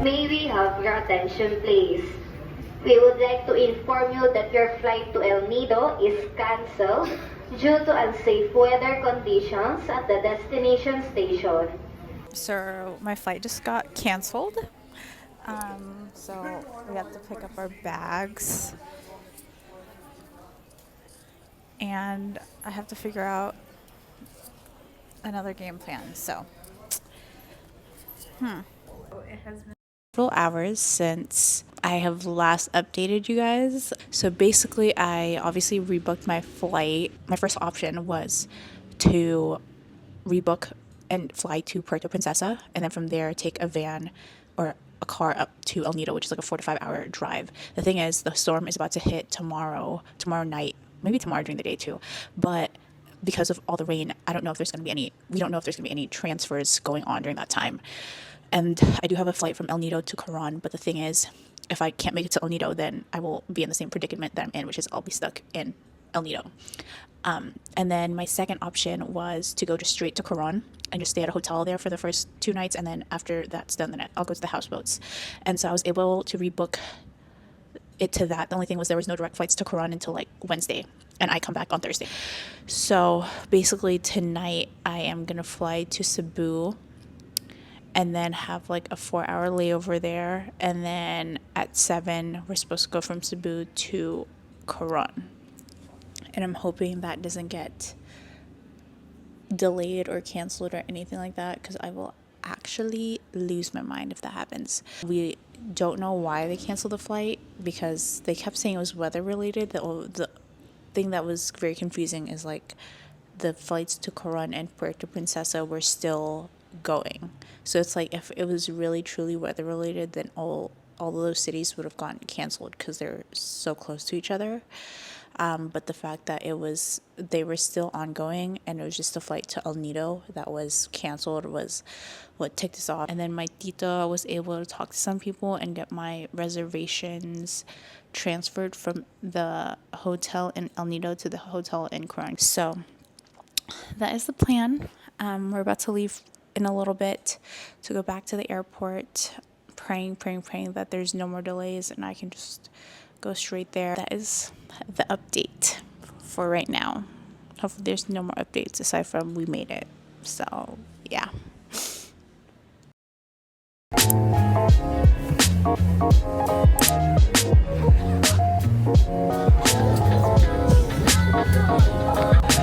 May we have your attention, please? We would like to inform you that your flight to El Nido is cancelled due to unsafe weather conditions at the destination station. So my flight just got canceled. So we have to pick up our bags. And I have to figure out another game plan. So, it has been several hours since I have last updated you guys. So basically, I obviously rebooked my flight. My first option was to rebook and fly to Puerto Princesa, and then from there take a van or a car up to El Nido, which is like a 4 to 5 hour drive. The thing is, the storm is about to hit tomorrow night, maybe tomorrow during the day too. But because of all the rain, we don't know if there's going to be any transfers going on during that time. And I do have a flight from El Nido to Coron, but the thing is, if I can't make it to El Nido, then I will be in the same predicament that I'm in, which is I'll be stuck in El Nido. And then my second option was to go just straight to Coron and just stay at a hotel there for the first 2 nights, and then after that's done, then I'll go to the houseboats. And so I was able to rebook it to that. The only thing was there was no direct flights to Coron until like Wednesday, and I come back on Thursday. So basically tonight I am gonna fly to Cebu and then have like a 4-hour layover there, and then at 7 we're supposed to go from Cebu to Coron. And I'm hoping that doesn't get delayed or canceled or anything like that, because I will actually lose my mind if that happens. We don't know why they canceled the flight, because they kept saying it was weather related. The thing that was very confusing is like the flights to Coron and Puerto Princesa were still going. So it's like if it was really truly weather related, then all of those cities would have gotten canceled because they're so close to each other. But the fact that they were still ongoing and it was just a flight to El Nido that was canceled was what ticked us off. And then my tita was able to talk to some people and get my reservations transferred from the hotel in El Nido to the hotel in Coron. So that is the plan. We're about to leave in a little bit to go back to the airport, praying that there's no more delays and I can just go straight there. That is the update for right now. Hopefully there's no more updates aside from we made it. So yeah.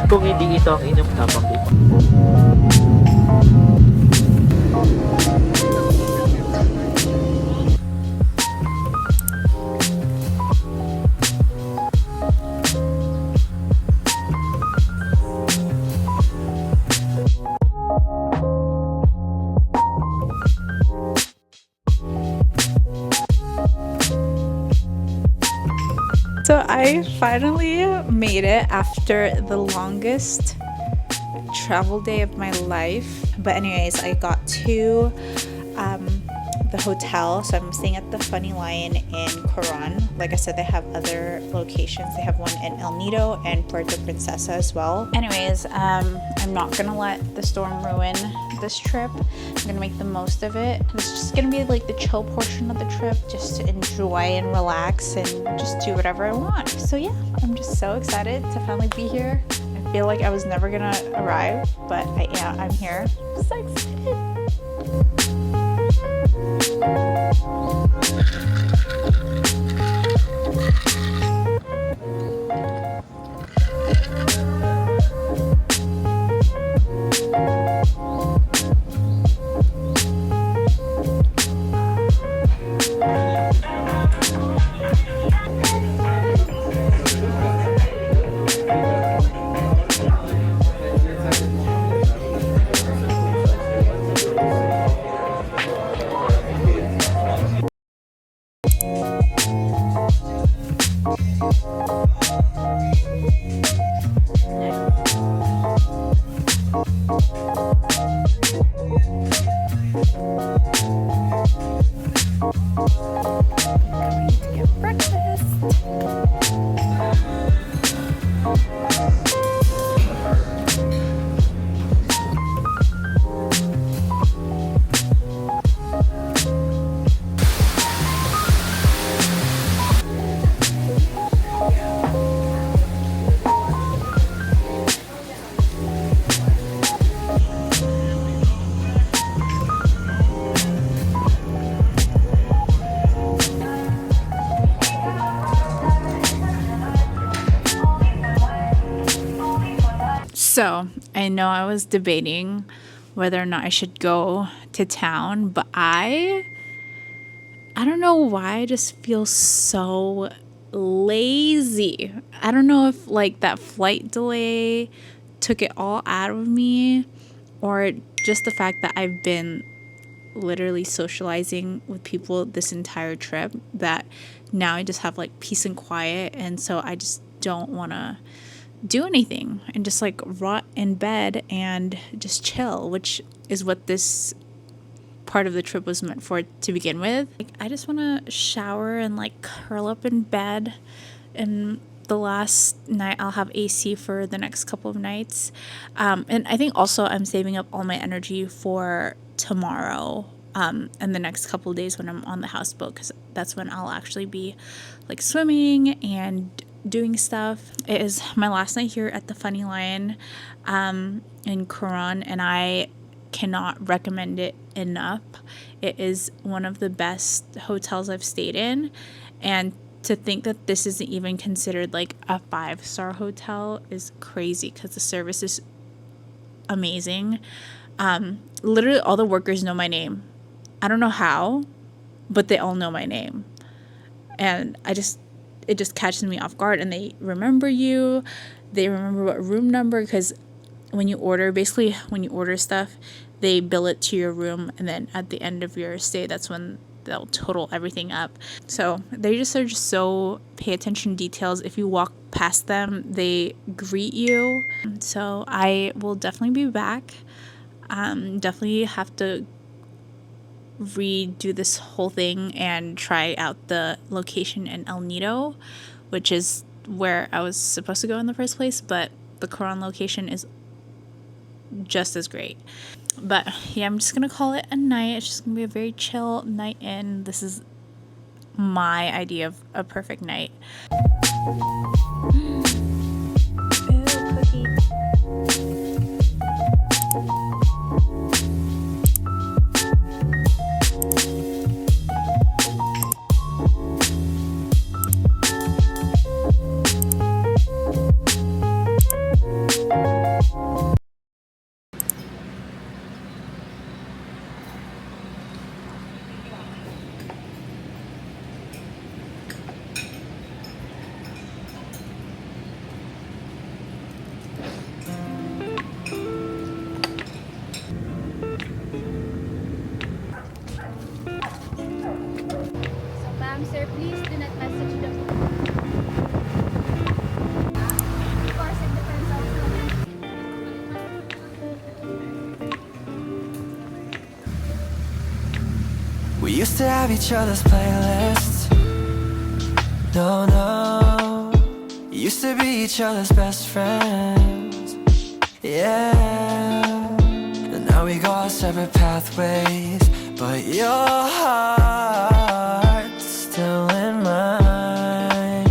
Kung hindi ito ang inyong tamang lupa. So I finally made it after the longest travel day of my life. But anyways, I got to the hotel. So I'm staying at the Funny Lion in Coron. Like I said, they have other locations. They have one in El Nido and Puerto Princesa as well. Anyways, I'm not gonna let the storm ruin this trip. I'm gonna make the most of it. This is just gonna be like the chill portion of the trip, just to enjoy and relax and just do whatever I want. So yeah, I'm just so excited to finally be here. I feel like I was never gonna arrive, but I'm here. I'm so excited. So I know I was debating whether or not I should go to town, but I don't know why I just feel so lazy. I don't know if like that flight delay took it all out of me, or just the fact that I've been literally socializing with people this entire trip, that now I just have like peace and quiet, and so I just don't want to do anything and just like rot in bed and just chill, which is what this part of the trip was meant for to begin with. Like, I just want to shower and like curl up in bed, and the last night I'll have AC for the next couple of nights. And I think also I'm saving up all my energy for tomorrow and the next couple of days when I'm on the houseboat, because that's when I'll actually be like swimming and doing stuff. It is my last night here at the Funny Lion in Coron, and I cannot recommend it enough. It is one of the best hotels I've stayed in, and to think that this isn't even considered like a 5-star hotel is crazy, because the service is amazing. Literally all the workers know my name. I don't know how, but they all know my name, and it just catches me off guard, and they remember you. They remember what room number, because when you order stuff, they bill it to your room, and then at the end of your stay, that's when they'll total everything up. So they just are just so pay attention to details. If you walk past them, they greet you. So I will definitely be back. Definitely have to redo this whole thing and try out the location in El Nido, which is where I was supposed to go in the first place, but the Coron location is just as great. But yeah, I'm just gonna call it a night. It's just gonna be a very chill night in. This is my idea of a perfect night. Ooh, cookie. Sir, please do not message the We used to have each other's playlists. No, no. Used to be each other's best friends. Yeah. And now we go our separate pathways, but your heart's still in mine.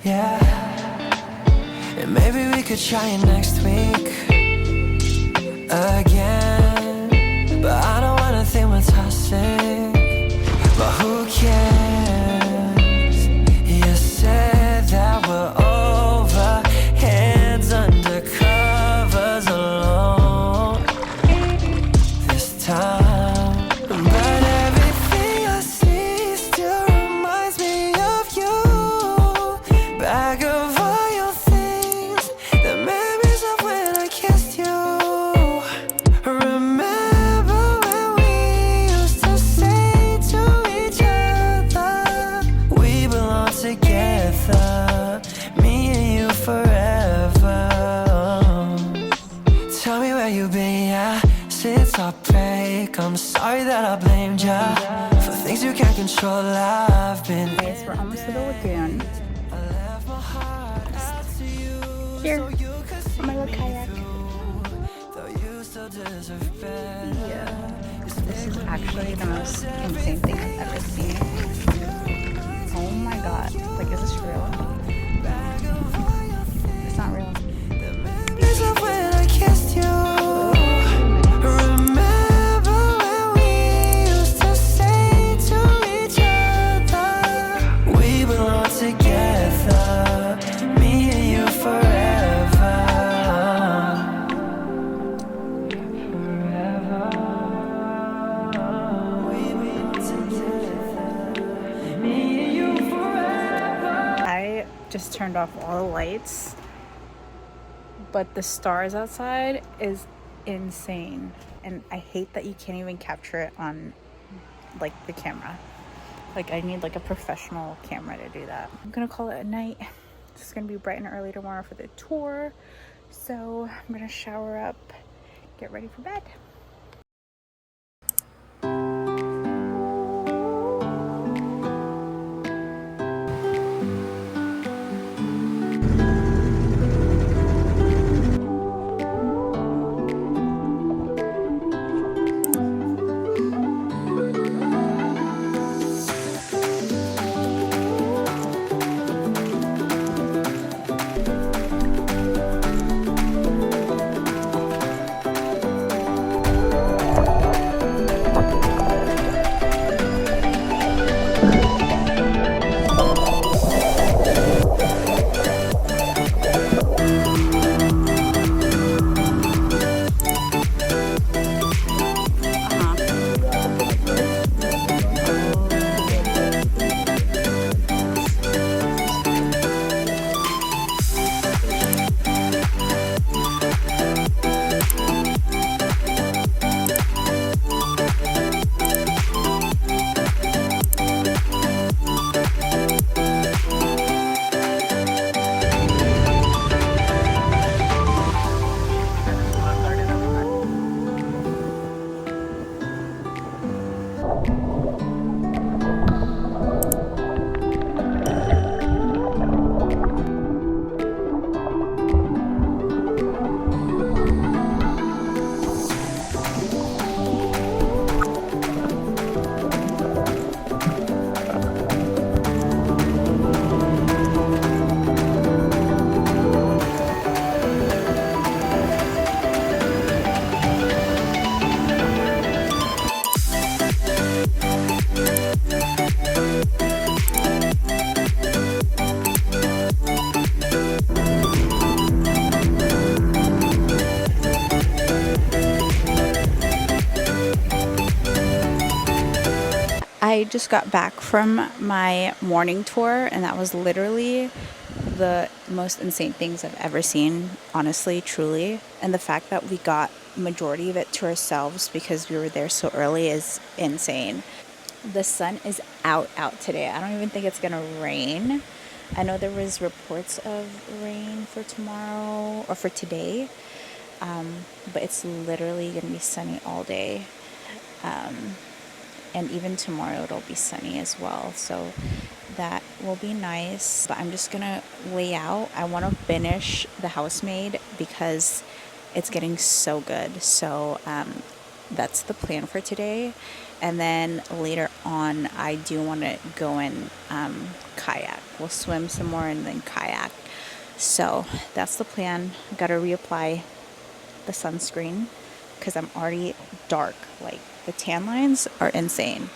Yeah. And maybe we could try it next week again, but I don't wanna think we're toxic. But who cares? You said that we're over, hands under covers alone this time. But everything I see still reminds me of you. Bag of all your things, the memories of when I kissed you. Remember when we used to say to each other, we belong together, me and you forever. Tell me where you've been, yeah, since our break. I'm sorry that I blamed ya for things you can't control. I've been Guys, we're almost to the lagoon. Here, on my little kayak. Yeah, this is actually the most insane thing I've ever seen. Oh my god, like, is this real? It's not real. Memories of when I kissed you. Remember when we used to say to each other, we belong together, me and you forever. just turned off all the lights, but the stars outside is insane, and I hate that you can't even capture it on like the camera. Like, I need like a professional camera to do that. I'm gonna call it a night. It's gonna be bright and early tomorrow for the tour, so I'm gonna shower up, get ready for bed. I just got back from my morning tour, and that was literally the most insane things I've ever seen, honestly, truly. And the fact that we got majority of it to ourselves because we were there so early is insane. The sun is out today. I don't even think it's gonna rain. I know there was reports of rain for tomorrow or for today, but it's literally gonna be sunny all day. And even tomorrow it'll be sunny as well, so that will be nice. But I'm just gonna lay out. I want to finish the housemaid because it's getting so good. So that's the plan for today. And then later on I do want to go and kayak. We'll swim some more and then kayak. So that's the plan. Gotta reapply the sunscreen because I'm already dark. Like, the tan lines are insane.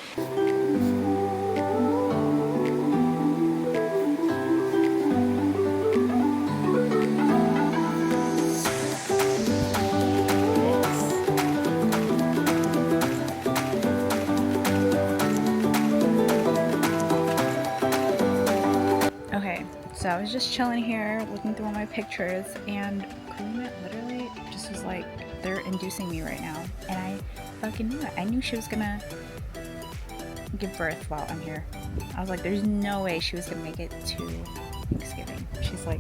Okay, so I was just chilling here, looking through all my pictures, and Karina literally just was like, they're inducing me right now. And I fucking knew it. I knew she was gonna give birth while I'm here. I was like, there's no way she was gonna make it to Thanksgiving. She's like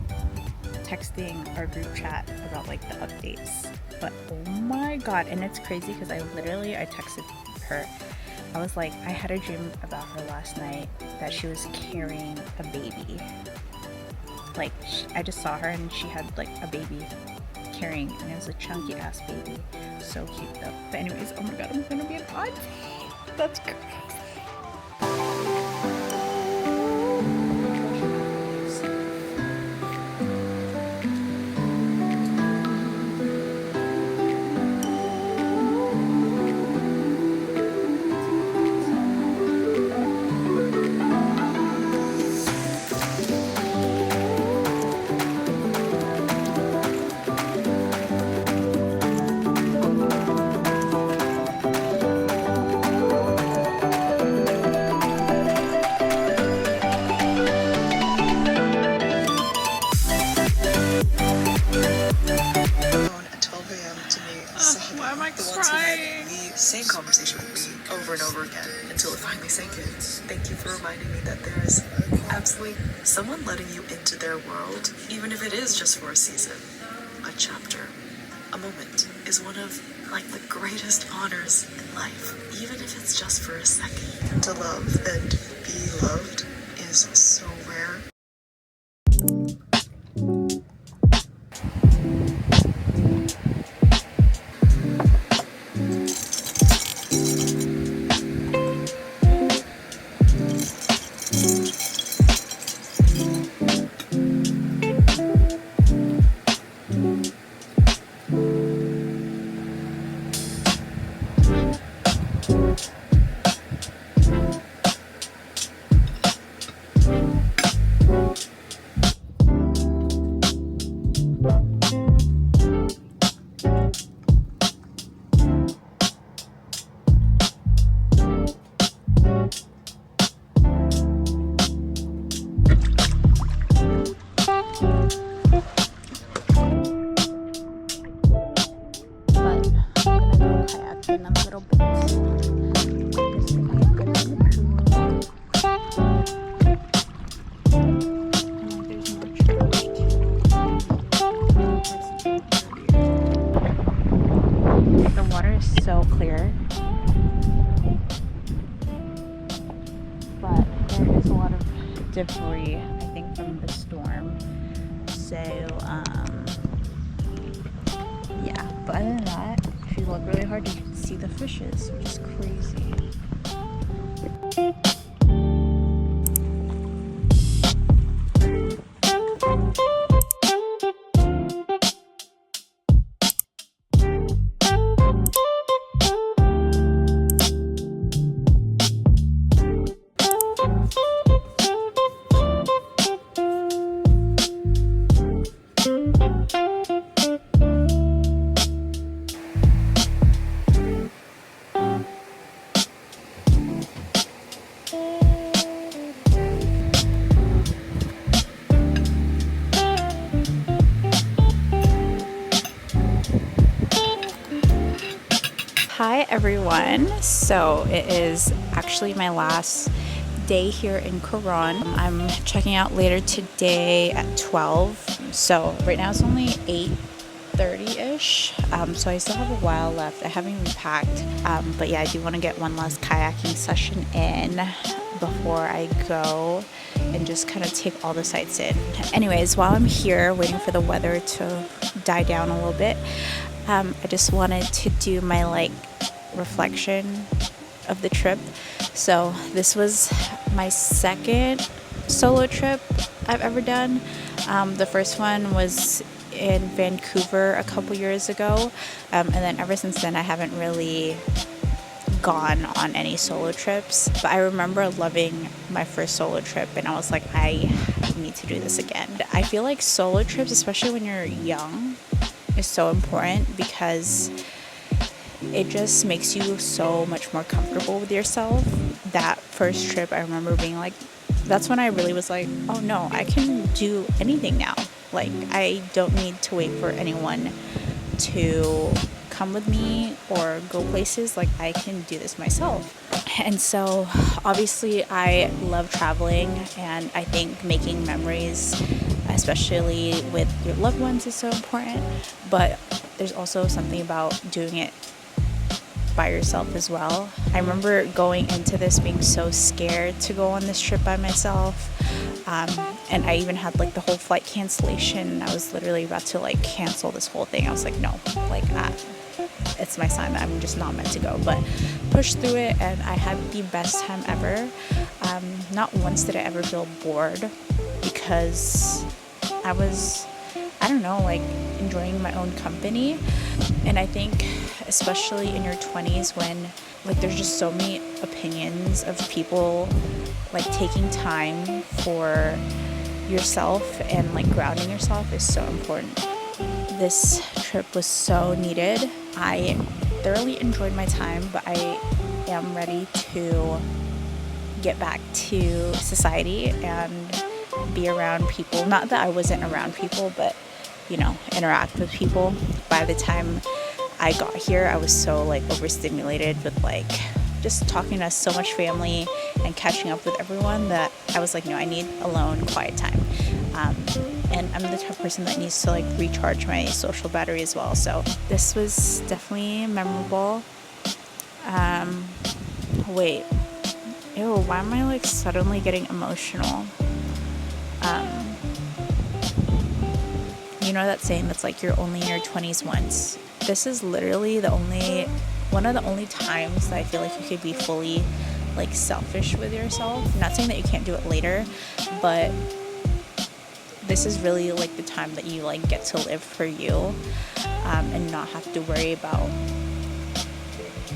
texting our group chat about like the updates. But oh my god, and it's crazy because I texted her. I was like, I had a dream about her last night that she was carrying a baby. Like, I just saw her and she had like a baby carrying, and it was a chunky ass baby. So cute though. But anyways, oh my god, I'm gonna be an auntie. That's crazy. am I the ones who had the same conversation with me over and over again until it finally sank in. Thank you for reminding me that there is absolutely someone letting you into their world, even if it is just for a season, a chapter, a moment, is one of like the greatest honors in life, even if it's just for a second. To love and be loved is so rare. in a little bit. The water is so clear, but there is a lot of debris, I think, from the storm. So, yeah, but other than that, if you look really hard, you can see the fishes, which is crazy. Hi everyone, so it is actually my last day here in Coron. I'm checking out later today at 12, so right now it's only 8:30ish, so I still have a while left. I haven't repacked, but yeah, I do want to get one last kayaking session in before I go and just kind of take all the sights in. Anyways, while I'm here waiting for the weather to die down a little bit, I just wanted to do my reflection of the trip. So this was my second solo trip I've ever done. The first one was in Vancouver a couple years ago, and then ever since then I haven't really gone on any solo trips, but I remember loving my first solo trip and I was like, I need to do this again. I feel like solo trips, especially when you're young, is so important because it just makes you so much more comfortable with yourself. That first trip, I remember being like, that's when I really was like, oh no, I can do anything now. Like, I don't need to wait for anyone to come with me or go places. Like, I can do this myself. And so obviously I love traveling, and I think making memories, especially with your loved ones, is so important, but there's also something about doing it by yourself as well. I remember going into this being so scared to go on this trip by myself, and I even had the whole flight cancellation. I was literally about to cancel this whole thing. I was like, no, it's my sign that I'm just not meant to go, but pushed through it and I had the best time ever. Not once did I ever feel bored because I was, I don't know, enjoying my own company. And I think especially in your 20s when there's just so many opinions of people, taking time for yourself and grounding yourself is so important. This trip was so needed. I thoroughly enjoyed my time, but I am ready to get back to society and be around people. Not that I wasn't around people, but interact with people. By the time I got here, I was so like overstimulated with like just talking to so much family and catching up with everyone that I was like, no, I need alone, quiet time. And I'm the type of person that needs to like recharge my social battery as well. So this was definitely memorable. Wait, ew, why am I like suddenly getting emotional? You know that saying that's like you're only in your 20s once. This is literally one of the only times that I feel like you could be fully like selfish with yourself. I'm not saying that you can't do it later, but this is really like the time that you like get to live for you, and not have to worry about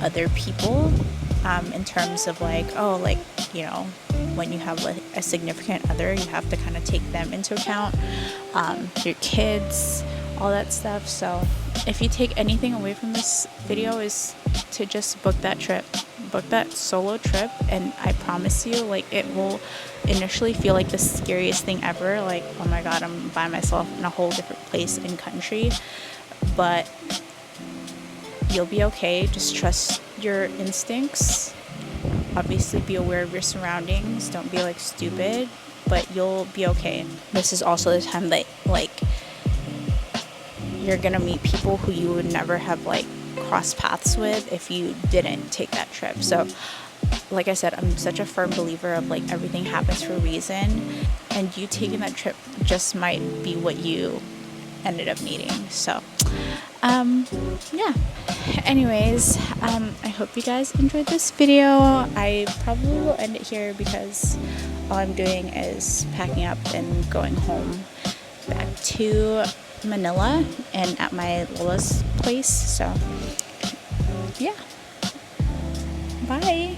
other people, in terms of like, oh, like, you know, when you have like a significant other, you have to kind of take them into account, your kids, all that stuff. So if you take anything away from this video, is to just book that trip, book that solo trip, and I promise you, like, it will initially feel like the scariest thing ever, like, oh my god, I'm by myself in a whole different place and country, but you'll be okay. Just trust your instincts. Obviously be aware of your surroundings, don't be like stupid, but you'll be okay. This is also the time that like you're gonna meet people who you would never have like crossed paths with if you didn't take that trip. So like I said, I'm such a firm believer of like everything happens for a reason, and you taking that trip just might be what you ended up needing. So yeah, anyways, I hope you guys enjoyed this video. I probably will end it here because all I'm doing is packing up and going home back to Manila and at my Lola's place. So yeah, bye.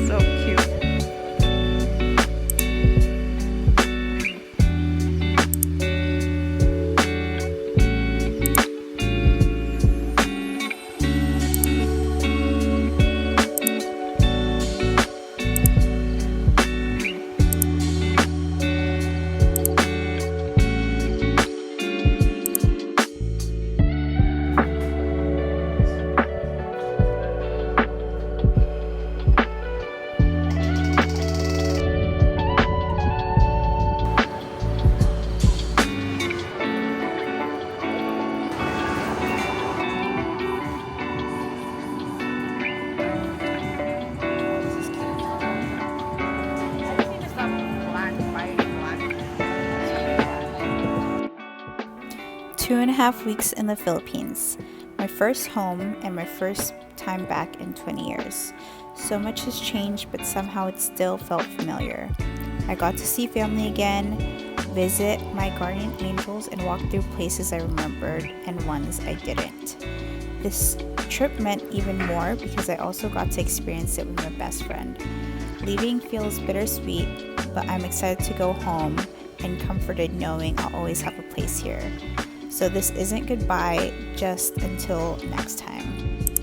So cute. 2.5 weeks in the Philippines. My first home and my first time back in 20 years. So much has changed, but somehow it still felt familiar. I got to see family again, visit my guardian angels, and walk through places I remembered and ones I didn't. This trip meant even more because I also got to experience it with my best friend. Leaving feels bittersweet, but I'm excited to go home and comforted knowing I'll always have a place here. So this isn't goodbye, just until next time.